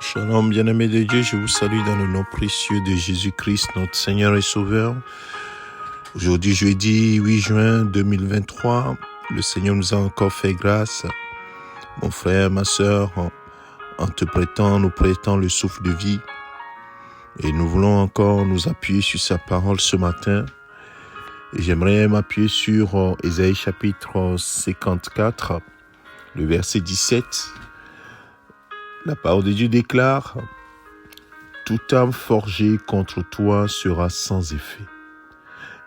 Shalom, bien-aimés de Dieu, je vous salue dans le nom précieux de Jésus-Christ, notre Seigneur et Sauveur. Aujourd'hui, jeudi 8 juin 2023, le Seigneur nous a encore fait grâce. Mon frère, ma sœur, nous prêtant le souffle de vie. Et nous voulons encore nous appuyer sur sa parole ce matin. Et j'aimerais m'appuyer sur Ésaïe chapitre 54, le verset 17. La parole de Dieu déclare: toute âme forgée contre toi sera sans effet,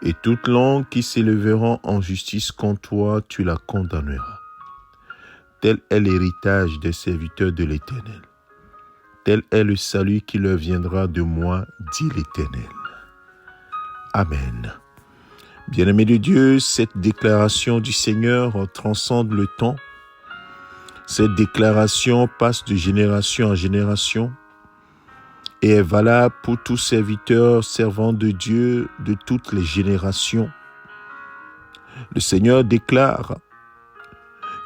et toute langue qui s'élèvera en justice contre toi, tu la condamneras. Tel est l'héritage des serviteurs de l'Éternel. Tel est le salut qui leur viendra de moi, dit l'Éternel. Amen. Bien-aimés de Dieu, cette déclaration du Seigneur transcende le temps. Cette déclaration passe de génération en génération et est valable pour tous serviteurs, servants de Dieu de toutes les générations. Le Seigneur déclare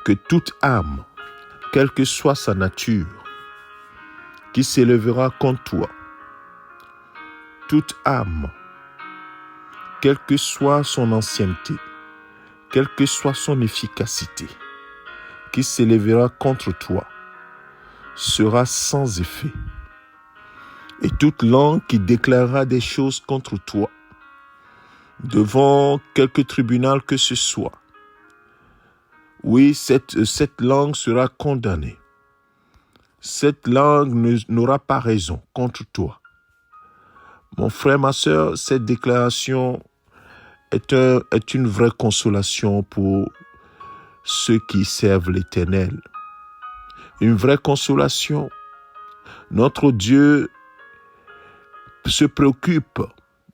que toute âme, quelle que soit sa nature, qui s'élèvera contre toi, toute âme, quelle que soit son ancienneté, quelle que soit son efficacité, qui s'élèvera contre toi, sera sans effet. Et toute langue qui déclarera des choses contre toi, devant quelque tribunal que ce soit, oui, cette langue sera condamnée. Cette langue n'aura pas raison contre toi. Mon frère, ma sœur, cette déclaration est une vraie consolation pour ceux qui servent l'Éternel. Une vraie consolation. Notre Dieu se préoccupe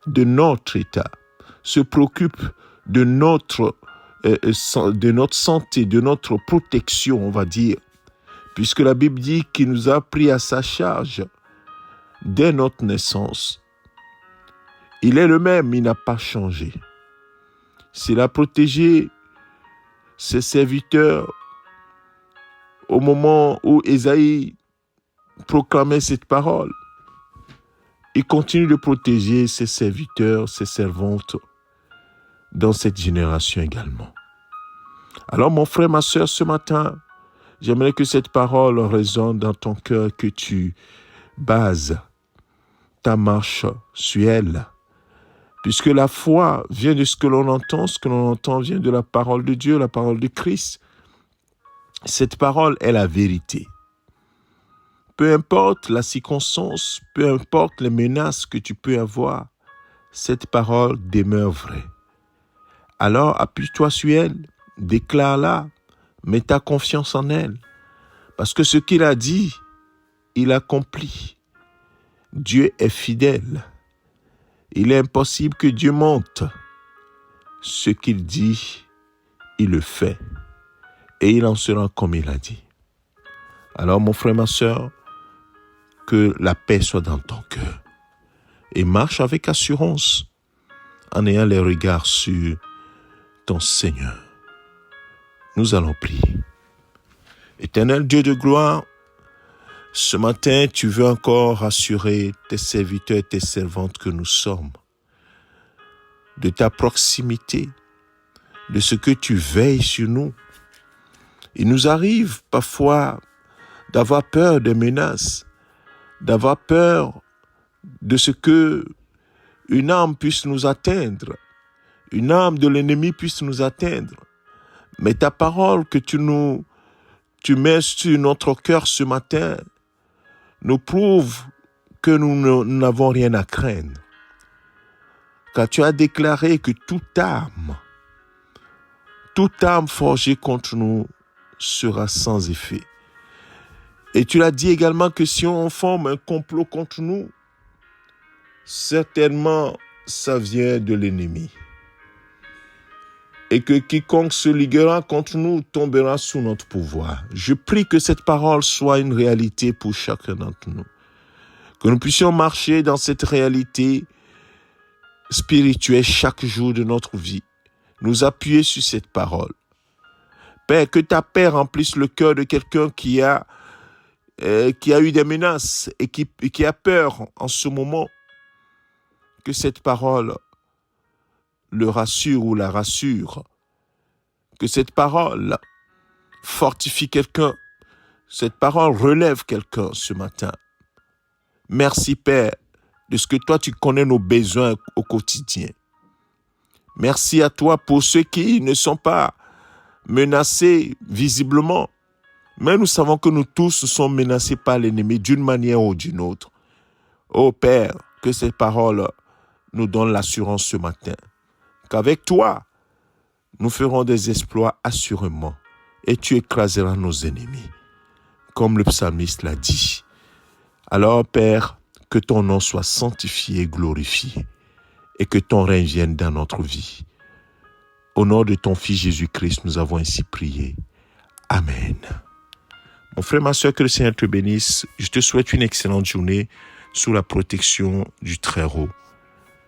de notre état, se préoccupe de notre santé, de notre protection, on va dire, puisque la Bible dit qu'il nous a pris à sa charge dès notre naissance. Il est le même, il n'a pas changé. S'il a protégé ses serviteurs au moment où Ésaïe proclamait cette parole, il continue de protéger ses serviteurs, ses servantes dans cette génération également. Alors mon frère, ma sœur, ce matin, j'aimerais que cette parole résonne dans ton cœur, que tu bases ta marche sur elle. Puisque la foi vient de ce que l'on entend vient de la parole de Dieu, la parole de Christ. Cette parole est la vérité. Peu importe la circonstance, peu importe les menaces que tu peux avoir, cette parole demeure vraie. Alors appuie-toi sur elle, déclare-la, mets ta confiance en elle. Parce que ce qu'il a dit, il accomplit. Dieu est fidèle. Il est impossible que Dieu mente. Ce qu'il dit, il le fait. Et il en sera comme il a dit. Alors mon frère, ma sœur, que la paix soit dans ton cœur. Et marche avec assurance en ayant les regards sur ton Seigneur. Nous allons prier. Éternel Dieu de gloire, ce matin, tu veux encore rassurer tes serviteurs et tes servantes que nous sommes de ta proximité, de ce que tu veilles sur nous. Il nous arrive parfois d'avoir peur des menaces, d'avoir peur de ce que une âme puisse nous atteindre, une âme de l'ennemi puisse nous atteindre. Mais ta parole que tu mets sur notre cœur ce matin nous prouve que nous n'avons rien à craindre. Car tu as déclaré que toute âme forgée contre nous sera sans effet. Et tu l'as dit également que si on forme un complot contre nous, certainement ça vient de l'ennemi. Et que quiconque se liguera contre nous tombera sous notre pouvoir. Je prie que cette parole soit une réalité pour chacun d'entre nous. Que nous puissions marcher dans cette réalité spirituelle chaque jour de notre vie. Nous appuyer sur cette parole. Père, que ta paix remplisse le cœur de quelqu'un qui a qui a eu des menaces et qui a peur en ce moment, que cette parole le rassure ou la rassure, que cette parole fortifie quelqu'un, cette parole relève quelqu'un ce matin. Merci Père de ce que toi tu connais nos besoins au quotidien. Merci à toi pour ceux qui ne sont pas menacés visiblement, mais nous savons que nous tous sommes menacés par l'ennemi d'une manière ou d'une autre. Ô Père, que cette parole nous donne l'assurance ce matin, qu'avec toi, nous ferons des exploits assurément, et tu écraseras nos ennemis, comme le psalmiste l'a dit. Alors, Père, que ton nom soit sanctifié et glorifié, et que ton règne vienne dans notre vie. Au nom de ton Fils Jésus-Christ, nous avons ainsi prié. Amen. Mon frère, ma soeur, que le Seigneur te bénisse. Je te souhaite une excellente journée sous la protection du Très-Haut.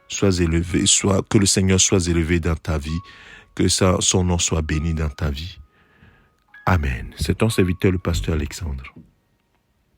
Sois élevé, que le Seigneur soit élevé dans ta vie, que son nom soit béni dans ta vie. Amen. C'est ton serviteur, le pasteur Alexandre.